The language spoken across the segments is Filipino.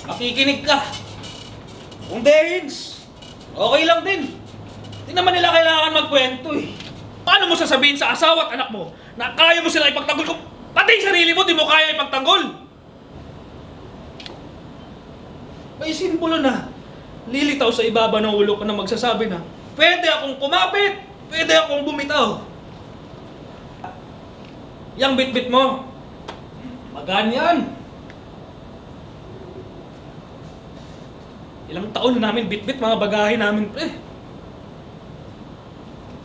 Makikinig ka. Kung Dehins, okay lang din. Hindi naman nila kailangan magkwento eh. Paano mo sasabihin sa asawa at anak mo na kaya mo sila ipagtanggol kung pati yung sarili mo di mo kaya ipagtanggol? May simbolo na lilitaw sa ibaba ng ulo ko na magsasabi na pwede akong kumapit, pwede akong bumitaw. Yang bit-bit mo, magaan yan. Ilang taon na namin bit-bit mga bagahe namin, pre.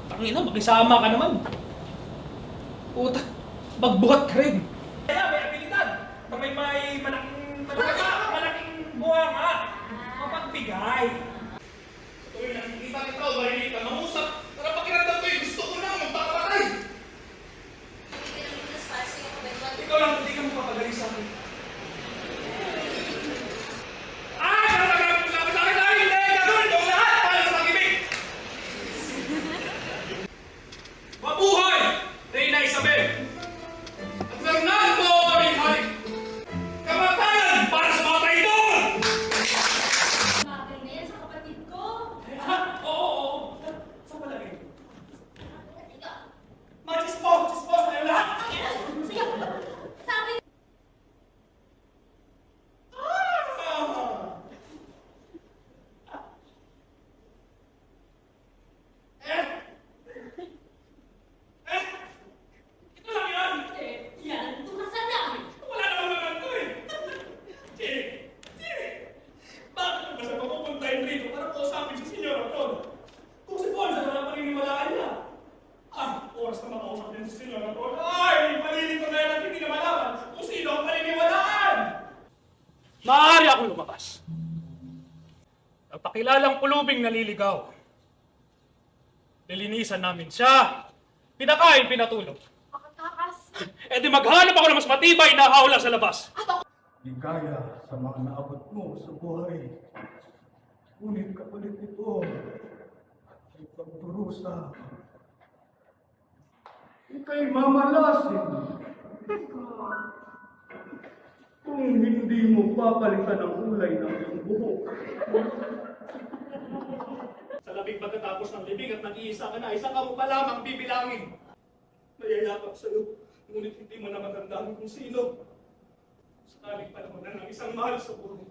Tangina, makisama ka naman. Puta, magbuhat ka rin. Kaya may abilidad na may malaking buwang ha. Mapagbigay. Tuwing nakikita kita o marinig ka, mangusap. Para pakiramdam ko yung gusto ko na magpapatay. Ikaw lang, hindi ka magpapagaling sa akin. Mabuhay! Reyna Isabel! At Fernando Arinhalik! Kamatayan para sa mga traidor! Bagay na yan sa kapatid ko. Ha? Oo. Saan palagay? Ika. Chismos na yun lahat! Sige. Sabi. Ito lang yan! Yan. Tumasan namin. Wala naman naman ko eh! Chick! Bakit mo ba siya mapupuntahin rito para kausapin si Senyor Anton? Kung si Paul sa mga paniniwalaan niya. Oras na makausap din si Senyor Anton. Ay! Malilito na yan at hindi na malaman kung sino ang paniniwalaan! Maaari akong lumabas. Nagpakilalang pulubing naliligaw. Nilinisan namin siya. Pinakain, pinatulog. Makatakas. E di maghanap ako ng mas matibay na hawla sa labas. Di kaya sa mga naabot mo sa buhay. Ngunit kapalit nito ay pagdurusa. Ika'y mamalasin. Kung hindi mo papalitan ang kulay ng iyong buhok. Sa labing pagkatapos ng libing at nag-iisa ka na, isa ka mo pa lamang bibilangin. Nayayakap sa'yo, ngunit hindi mo na matandaan kung sino. Sakaling panahon na ng isang mahal sa buhay.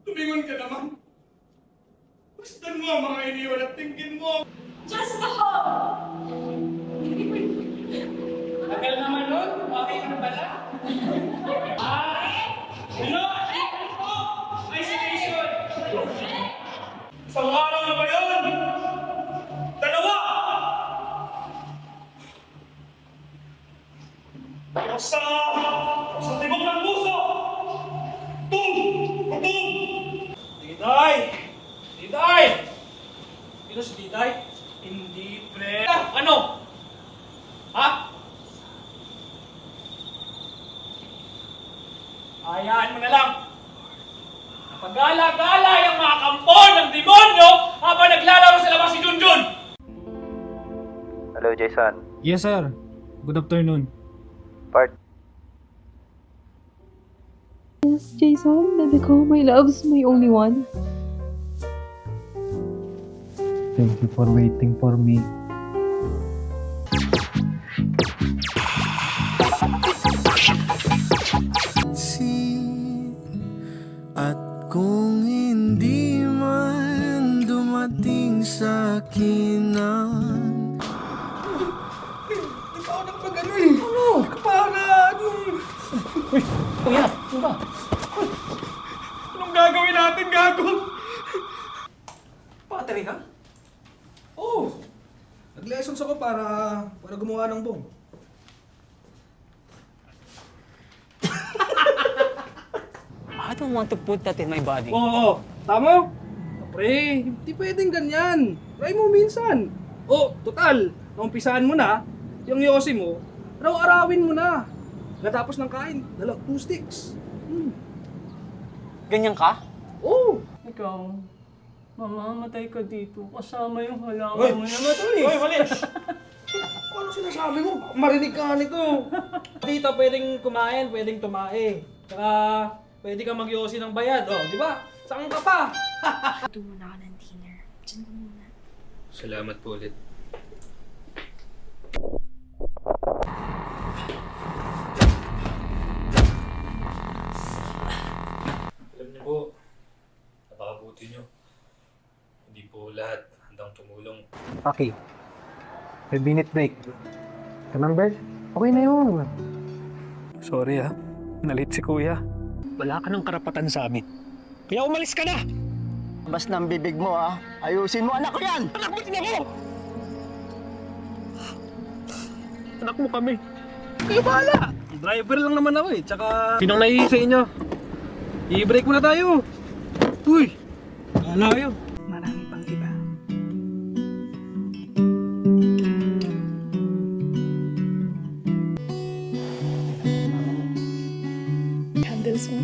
Tumingon ka naman. Basta mo ang mga iniwan at tingin mo. Just go! Tagal naman nun, okay ka na pala? Hello? Isolation! Isang araw na ba yun? Dalawa! Sa tibok ng puso! Tum! Diday! Diday! Sino si Diday? Hindi, pre. Ano? Ha? Hayaan mo na lang. Napagala-gala yung mga kampon ng demonyo habang naglalaro sa labas si Junjun! Hello, Jason. Yes, sir. Good afternoon. Part. Yes, Jason, baby ko, my love's my only one. Thank you for waiting for me. At kung hindi man dumating sa akin ang Hindi pa ako nagpag-ano eh. Ano? Para yung... Uy! Kuya! Ano ba? Anong gagawin natin, gago? Patry ka? Oo. Nag-lessons ako para gumawa ng bong. I don't want to put that in my body. Oo, tama. Pre, hindi pwedeng ganyan. Try mo minsan. Total, naumpisaan mo na, yung yosi mo, araw-arawin mo na. Natapos ng kain, 2 sticks. Ganyan ka? Oo. Ikaw, Mamamatay ka dito kasama yung halaman mo na matulis. Hoy, mali! Ano sinasabi mo? Marinig ka nito. Dito pwedeng kumain, pwedeng tumae. Tsaka pwede ka magyosi ng bayad. Oh, di ba? Saan ka pa? Ito muna ka ng dinner. Diyan ka muna. Salamat po ulit. Alam niyo po, napakabuti niyo. Hindi po lahat handang tumulong. Okay. 5-minute break. Remember? Okay na yun. Sorry nalit si kuya. Wala ka ng karapatan sa amin. Kaya umalis ka na! Bas ng bibig mo ayusin mo, anak ko yan! Anak mo din ako! Anak mo kami. Kayo bahala! Driver lang naman ako tsaka... Sinong naihi sa inyo? I-break muna tayo! Uy! Bahala kayo! Marami pang iba. Handles mo.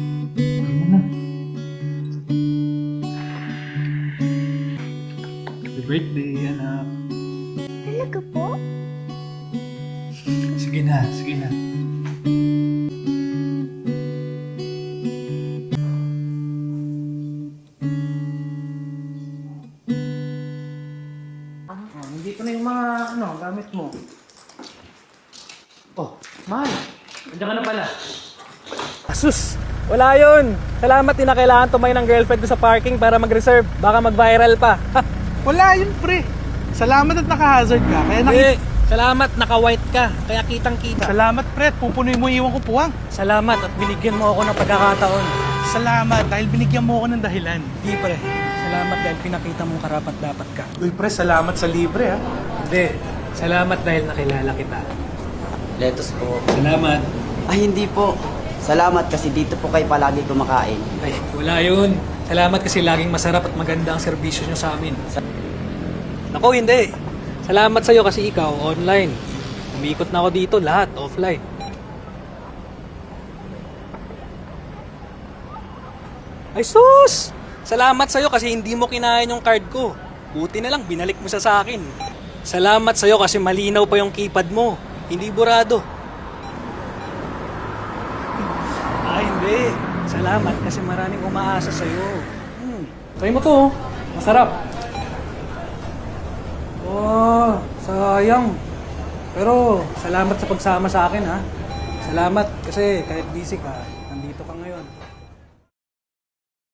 Happy birthday, anak. Talaga po? Sige na, sige na. Nandito na yung mga gamit mo. Oh, mahal. Nandiyan ka na pala. Asus! Wala yun! Salamat, di na kailangan tumayo ng girlfriend ko sa parking para mag-reserve. Baka mag-viral pa. Wala yun, pre. Salamat at naka-hazard ka. Kaya Hindi! Salamat, naka-white ka. Kaya kitang-kita. Salamat, pre. Pupunoy mo iwan ko puwang. Salamat at binigyan mo ako ng pagkakataon. Salamat dahil binigyan mo ako ng dahilan. Di pre. Salamat dahil pinakita mong karapat-dapat ka. Uy, pre, salamat sa libre, Hindi. Salamat dahil nakilala kita. Lettuce po. Salamat. Ay, hindi po. Salamat kasi dito po kayo palagi kumakain. Ay, wala yun. Salamat kasi laging masarap at maganda ang serbisyo nyo sa amin. Nako, hindi. Salamat sa'yo kasi ikaw, online. Umikot na ako dito, lahat, offline. Ay, sus! Salamat sa'yo kasi hindi mo kinain yung card ko. Buti na lang, binalik mo sa akin. Salamat sa'yo kasi malinaw pa yung keypad mo. Hindi burado. Ay, hindi. Salamat kasi maraming umaasa sa'yo. Try mo to. Masarap. Oh, sayang. Pero salamat sa pagsama sa akin, ha. Salamat kasi kahit busy ka,